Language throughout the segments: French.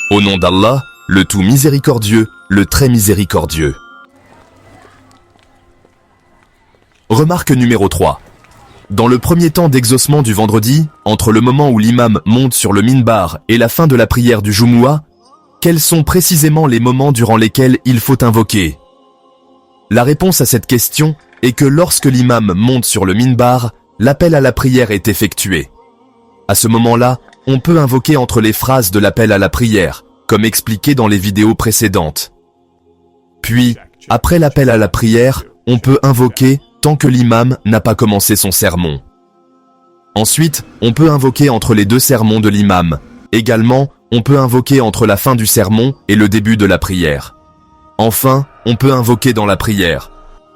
Au nom d'Allah, le tout miséricordieux, le très miséricordieux. Remarque numéro 3. Dans le premier temps d'exaucement du vendredi, entre le moment où l'imam monte sur le minbar et la fin de la prière du Jumu'ah, quels sont précisément les moments durant lesquels il faut invoquer? La réponse à cette question est que lorsque l'imam monte sur le minbar, l'appel à la prière est effectué. À ce moment-là, on peut invoquer entre les phrases de l'appel à la prière, comme expliqué dans les vidéos précédentes. Puis, après l'appel à la prière, on peut invoquer tant que l'imam n'a pas commencé son sermon. Ensuite, on peut invoquer entre les deux sermons de l'imam. Également, on peut invoquer entre la fin du sermon et le début de la prière. Enfin, on peut invoquer dans la prière.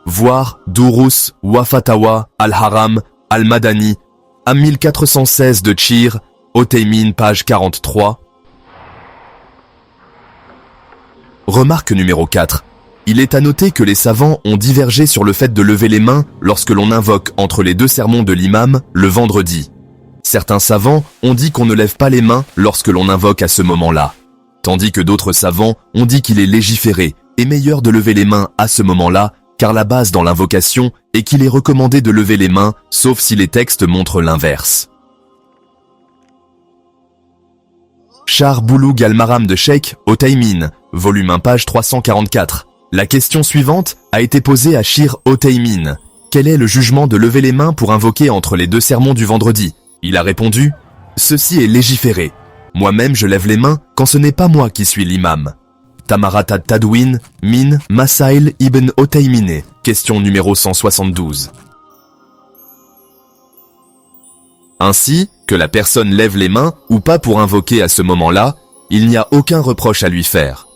Voir Durus wa Fatawa al-Haram al-Madani, à 1416 de Tchir, Othaymin, page 43. Remarque numéro 4. Il est à noter que les savants ont divergé sur le fait de lever les mains lorsque l'on invoque entre les deux sermons de l'imam le vendredi. Certains savants ont dit qu'on ne lève pas les mains lorsque l'on invoque à ce moment-là, tandis que d'autres savants ont dit qu'il est légiféré et meilleur de lever les mains à ce moment-là, car la base dans l'invocation est qu'il est recommandé de lever les mains, sauf si les textes montrent l'inverse. Char Bouloug al-Maram de Cheikh Othaymin, volume 1, page 344. La question suivante a été posée à Shir Othaymin. Quel est le jugement de lever les mains pour invoquer entre les deux sermons du vendredi? Il a répondu, « Ceci est légiféré. Moi-même je lève les mains quand ce n'est pas moi qui suis l'imam. » Tamarat ad-Tadwin, Min, Masail ibn Othaymin, question numéro 172. Ainsi, que la personne lève les mains ou pas pour invoquer à ce moment-là, il n'y a aucun reproche à lui faire.